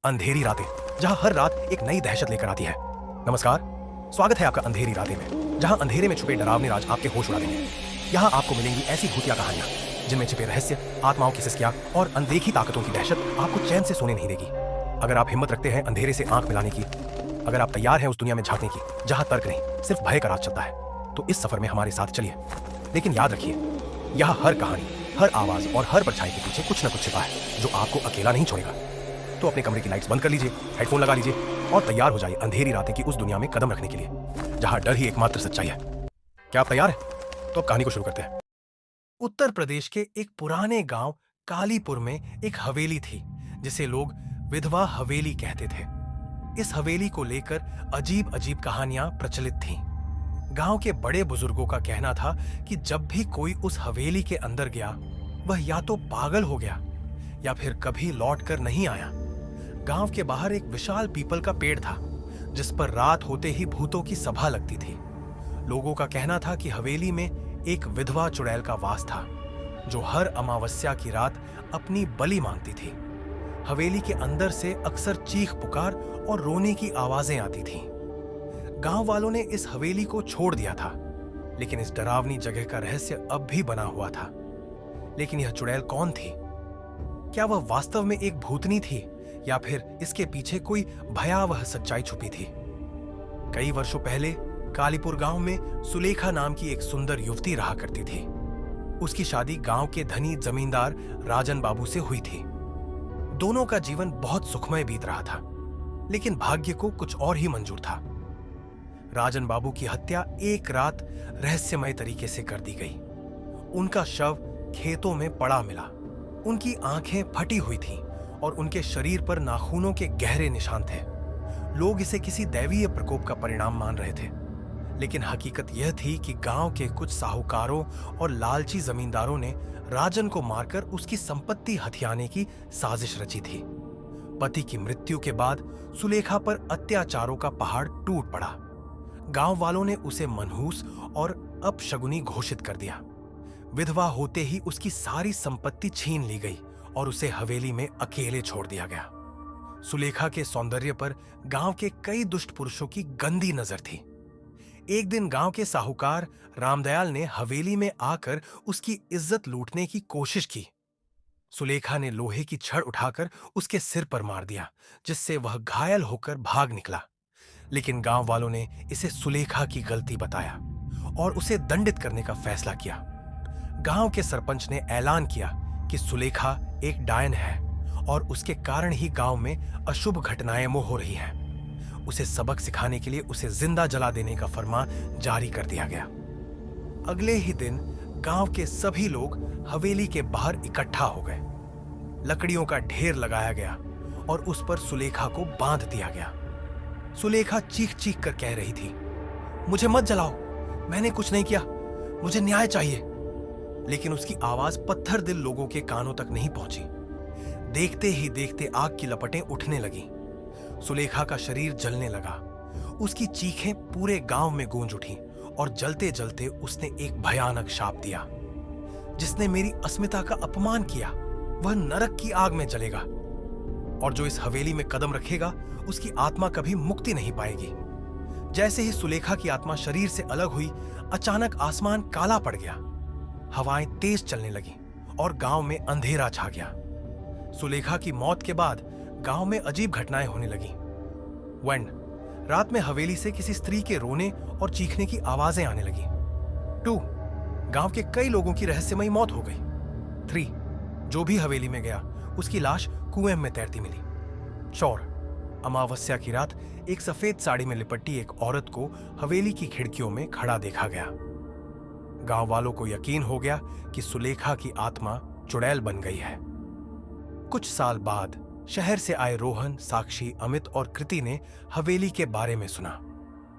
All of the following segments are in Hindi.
अंधेरी रातें, जहां हर रात एक नई दहशत लेकर आती है। नमस्कार, स्वागत है आपका अंधेरी रातें में, जहां अंधेरे में छुपे डरावने राज आपके होश उड़ा देंगे। यहाँ आपको मिलेंगी ऐसी भूतिया कहानियां जिनमें छिपे रहस्य, आत्माओं की सिसकियां और अनदेखी ताकतों की दहशत आपको चैन से सोने नहीं देगी। अगर आप हिम्मत रखते हैं अंधेरे से आंख मिलाने की, अगर आप तैयार हैं उस दुनिया में झांकने की जहां तर्क नहीं सिर्फ भय का राज चलता है, तो इस सफर में हमारे साथ चलिए। लेकिन याद रखिए, यहाँ हर कहानी, हर आवाज और हर परछाई के पीछे कुछ न कुछ छिपा है जो आपको अकेला नहीं छोड़ेगा। तो अपने कमरे की लाइट्स बंद कर लीजिए, हेडफोन लगा लीजिए और तैयार हो जाइए अंधेरी रातें की उस दुनिया में कदम रखने के लिए, जहां डर ही एकमात्र सच्चाई है। क्या आप तैयार हैं? तो अब कहानी को शुरू करते हैं। उत्तर प्रदेश के एक पुराने गांव कालीपुर में एक हवेली थी जिसे लोग विधवा हवेली कहते थे। इस हवेली को लेकर अजीब अजीब कहानियां प्रचलित थीं। गांव के बड़े बुजुर्गों का कहना था कि जब भी कोई उस हवेली के अंदर गया, वह या तो पागल हो गया या फिर कभी लौट कर नहीं आया। गांव के बाहर एक विशाल पीपल का पेड़ था जिस पर रात होते ही भूतों की सभा लगती थी। लोगों का कहना था कि हवेली में एक विधवा चुड़ैल का वास था जो हर अमावस्या की रात अपनी बलि मांगती थी। हवेली के अंदर से अक्सर चीख पुकार और रोने की आवाजें आती थीं। गांव वालों ने इस हवेली को छोड़ दिया था, लेकिन इस डरावनी जगह का रहस्य अब भी बना हुआ था। लेकिन यह चुड़ैल कौन थी? क्या वह वास्तव में एक भूतनी थी या फिर इसके पीछे कोई भयावह सच्चाई छुपी थी? कई वर्षों पहले कालीपुर गांव में सुलेखा नाम की एक सुंदर युवती रहा करती थी। उसकी शादी गांव के धनी जमींदार राजन बाबू से हुई थी। दोनों का जीवन बहुत सुखमय बीत रहा था, लेकिन भाग्य को कुछ और ही मंजूर था। राजन बाबू की हत्या एक रात रहस्यमय तरीके से कर दी गई। उनका शव खेतों में पड़ा मिला। उनकी आंखें फटी हुई थीं और उनके शरीर पर नाखूनों के गहरे निशान थे। लोग इसे किसी दैवीय प्रकोप का परिणाम मान रहे थे, लेकिन हकीकत यह थी कि गांव के कुछ साहूकारों और लालची जमींदारों ने राजन को मारकर उसकी संपत्ति हथियाने की साजिश रची थी। पति की मृत्यु के बाद सुलेखा पर अत्याचारों का पहाड़ टूट पड़ा। गांव वालों ने उसे मनहूस और अपशगुनी घोषित कर दिया। विधवा होते ही उसकी सारी संपत्ति छीन ली गई और उसे हवेली में अकेले छोड़ दिया गया। सुलेखा के सौंदर्य पर गांव के कई दुष्ट पुरुषों की गंदी नजर थी। एक दिन गांव के साहूकार रामदयाल ने हवेली में आकर उसकी इज्जत लूटने की कोशिश की। सुलेखा ने लोहे की छड़ उठाकर उसके सिर पर मार दिया, जिससे वह घायल होकर भाग निकला। लेकिन गांव वालों ने इसे सुलेखा की गलती बताया और उसे दंडित करने का फैसला किया। गांव के सरपंच ने ऐलान किया कि सुलेखा एक डायन है और उसके कारण ही गांव में अशुभ घटनाएं हो रही हैं। उसे सबक सिखाने के लिए उसे जिंदा जला देने का फरमान जारी कर दिया गया। अगले ही दिन गांव के सभी लोग हवेली के बाहर इकट्ठा हो गए। लकड़ियों का ढेर लगाया गया और उस पर सुलेखा को बांध दिया गया। सुलेखा चीख चीख कर कह रही थी, मुझे मत जलाओ, मैंने कुछ नहीं किया, मुझे न्याय चाहिए। लेकिन उसकी आवाज पत्थर दिल लोगों के कानों तक नहीं पहुंची। देखते ही देखते आग की लपटें उठने लगीं। सुलेखा का शरीर जलने लगा। उसकी चीखें पूरे गांव में गूंज उठीं और जलते जलते उसने एक भयानक शाप दिया, जिसने मेरी अस्मिता का अपमान किया वह नरक की आग में जलेगा, और जो इस हवेली में कदम रखेगा उसकी आत्मा कभी मुक्ति नहीं पाएगी। जैसे ही सुलेखा की आत्मा शरीर से अलग हुई, अचानक आसमान काला पड़ गया। हवाएं तेज चलने लगीं और गांव में अंधेरा छा गया। सुलेखा की मौत के बाद गांव में अजीब घटनाएं होने लगीं। 1. रात में हवेली से किसी स्त्री के रोने और चीखने की आवाजें आने लगीं। 2. गांव के कई लोगों की रहस्यमयी मौत हो गई। 3. जो भी हवेली में गया उसकी लाश कुएं में तैरती मिली। 4. अमावस्या की रात एक सफेद साड़ी में लिपटी एक औरत को हवेली की खिड़कियों में खड़ा देखा गया। गांव वालों को यकीन हो गया कि सुलेखा की आत्मा चुड़ैल बन गई है। कुछ साल बाद शहर से आए रोहन, साक्षी, अमित और कृति ने हवेली के बारे में सुना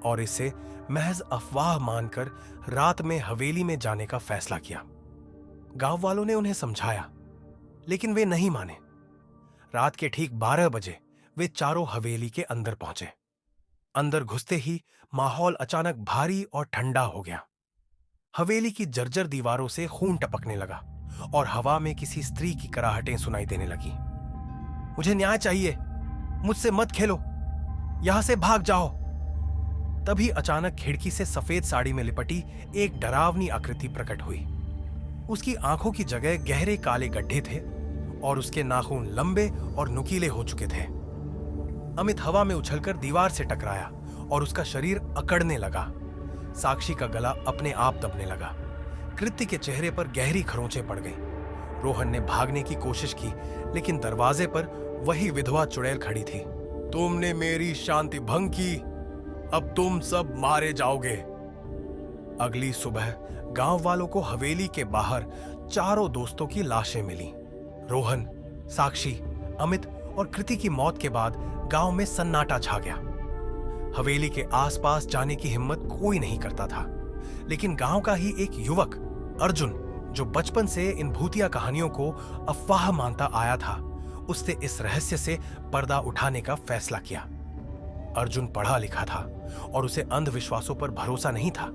और इसे महज अफवाह मानकर रात में हवेली में जाने का फैसला किया। गांव वालों ने उन्हें समझाया, लेकिन वे नहीं माने। रात के ठीक 12 बजे वे चारों हवेली के अंदर पहुंचे। अंदर घुसते ही माहौल अचानक भारी और ठंडा हो गया। हवेली की जर्जर दीवारों से खून टपकने लगा और हवा में किसी स्त्री की कराहटें सुनाई देने लगी। मुझे न्याय चाहिए, मुझसे मत खेलो, यहां से भाग जाओ। तभी अचानक खिड़की से सफेद साड़ी में लिपटी एक डरावनी आकृति प्रकट हुई। उसकी आंखों की जगह गहरे काले गड्ढे थे और उसके नाखून लंबे और नुकीले हो चुके थे। अमित हवा में उछलकर दीवार से टकराया और उसका शरीर अकड़ने लगा। साक्षी का गला अपने आप दबने लगा। कृत्य के चेहरे पर गहरी खरोंचें पड़ गईं। रोहन ने भागने की कोशिश की, लेकिन दरवाजे पर वही विधवा चुड़ैल खड़ी थी। तुमने मेरी शांति भंग की, अब तुम सब मारे जाओगे। अगली सुबह गांव वालों को हवेली के बाहर चारों दोस्तों की लाशें मिली। रोहन, साक्षी, अमित और कृति की मौत के बाद गांव में सन्नाटा छा गया। हवेली के आसपास जाने की हिम्मत कोई नहीं करता था, लेकिन गांव का ही एक युवक अर्जुन, जो बचपन से इन भूतिया कहानियों को अफवाह मानता आया था, उसने इस रहस्य से पर्दा उठाने का फैसला किया। अर्जुन पढ़ा लिखा था और उसे अंधविश्वासों पर भरोसा नहीं था।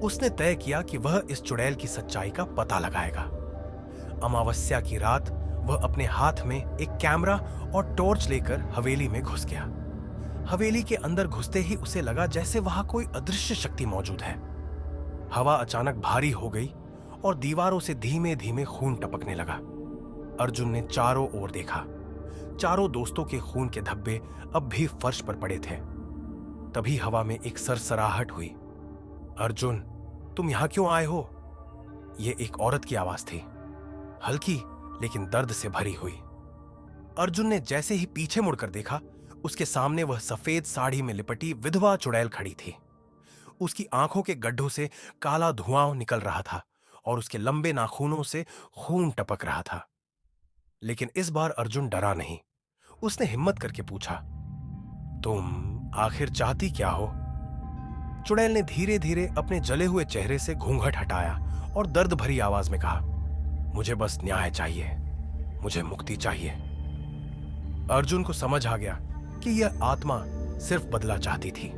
उसने तय किया कि वह इस चुड़ैल की सच्चाई का पता लगाएगा। अमावस्या की रात वह अपने हाथ में एक कैमरा और टॉर्च लेकर हवेली में घुस गया। हवेली के अंदर घुसते ही उसे लगा जैसे वहां कोई अदृश्य शक्ति मौजूद है। हवा अचानक भारी हो गई और दीवारों से धीमे धीमे खून टपकने लगा। अर्जुन ने चारों ओर देखा। चारों दोस्तों के खून के धब्बे अब भी फर्श पर पड़े थे। तभी हवा में एक सरसराहट हुई। अर्जुन, तुम यहां क्यों आए हो? यह एक औरत की आवाज थी, हल्की लेकिन दर्द से भरी हुई। अर्जुन ने जैसे ही पीछे मुड़कर देखा, उसके सामने वह सफेद साड़ी में लिपटी विधवा चुड़ैल खड़ी थी। उसकी आंखों के गड्ढों से काला धुआं निकल रहा था और उसके लंबे नाखूनों से खून टपक रहा था। लेकिन इस बार अर्जुन डरा नहीं। उसने हिम्मत करके पूछा, तुम आखिर चाहती क्या हो? चुड़ैल ने धीरे धीरे अपने जले हुए चेहरे से घूंघट हटाया और दर्द भरी आवाज में कहा, मुझे बस न्याय चाहिए, मुझे मुक्ति चाहिए। अर्जुन को समझ आ गया कि यह आत्मा सिर्फ बदला चाहती थी।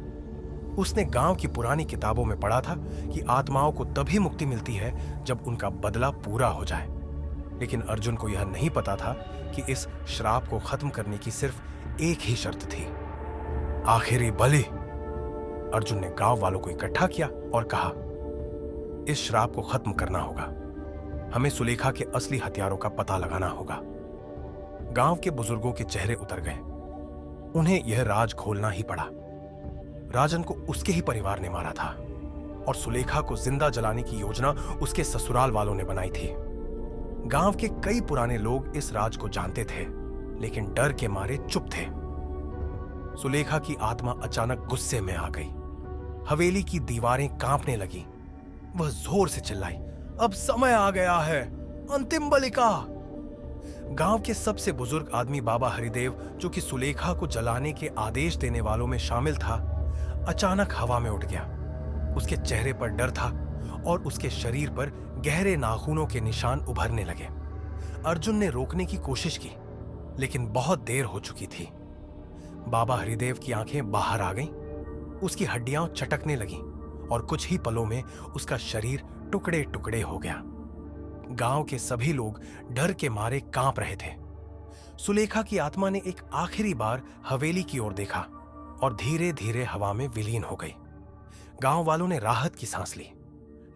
उसने गांव की पुरानी किताबों में पढ़ा था कि आत्माओं को तभी मुक्ति मिलती है जब उनका बदला पूरा हो जाए। लेकिन अर्जुन को यह नहीं पता था कि इस श्राप को खत्म करने की सिर्फ एक ही शर्त थी, आखिरी बलि। अर्जुन ने गांव वालों को इकट्ठा किया और कहा, इस श्राप को खत्म करना होगा। हमें सुलेखा के असली हथियारों का पता लगाना होगा। गांव के बुजुर्गों के चेहरे उतर गए। उन्हें यह राज खोलना ही पड़ा। राजन को उसके ही परिवार ने मारा था और सुलेखा को जिंदा जलाने की योजना उसके ससुराल वालों ने बनाई थी। गांव के कई पुराने लोग इस राज को जानते थे, लेकिन डर के मारे चुप थे। सुलेखा की आत्मा अचानक गुस्से में आ गई। हवेली की दीवारें कांपने लगी। वह जोर से चिल्लाई, अब समय आ गया है, अंतिम बलिका। गांव के सबसे बुजुर्ग आदमी बाबा हरिदेव, जो कि सुलेखा को जलाने के आदेश देने वालों में शामिल था, अचानक हवा में उठ गया। उसके चेहरे पर डर था और उसके शरीर पर गहरे नाखूनों के निशान उभरने लगे। अर्जुन ने रोकने की कोशिश की, लेकिन बहुत देर हो चुकी थी। बाबा हरिदेव की आंखें बाहर आ गईं, उसकी हड्डियां चटकने लगीं और कुछ ही पलों में उसका शरीर टुकड़े टुकड़े हो गया। गांव के सभी लोग डर के मारे कांप रहे थे। सुलेखा की आत्मा ने एक आखिरी बार हवेली की ओर देखा और धीरे धीरे हवा में विलीन हो गई। गांव वालों ने राहत की सांस ली,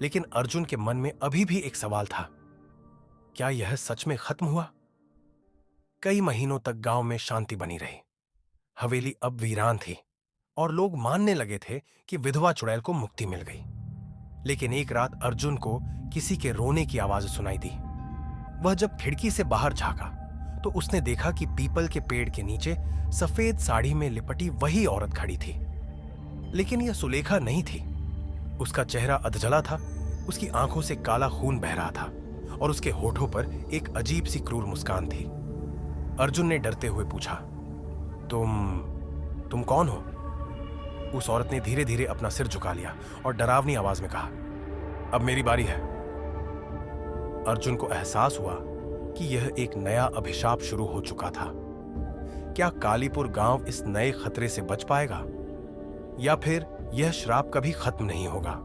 लेकिन अर्जुन के मन में अभी भी एक सवाल था, क्या यह सच में खत्म हुआ? कई महीनों तक गांव में शांति बनी रही। हवेली अब वीरान थी और लोग मानने लगे थे कि विधवा चुड़ैल को मुक्ति मिल गई। लेकिन एक रात अर्जुन को किसी के रोने की आवाज सुनाई दी। वह जब खिड़की से बाहर झांका तो उसने देखा कि पीपल के पेड़ के नीचे सफेद साड़ी में लिपटी वही औरत खड़ी थी। लेकिन यह सुलेखा नहीं थी। उसका चेहरा अधजला था, उसकी आंखों से काला खून बह रहा था और उसके होठों पर एक अजीब सी क्रूर मुस्कान थी। अर्जुन ने डरते हुए पूछा, तुम कौन हो? उस औरत ने धीरे धीरे अपना सिर झुका लिया और डरावनी आवाज में कहा, अब मेरी बारी है। अर्जुन को एहसास हुआ कि यह एक नया अभिशाप शुरू हो चुका था। क्या कालीपुर गांव इस नए खतरे से बच पाएगा, या फिर यह श्राप कभी खत्म नहीं होगा?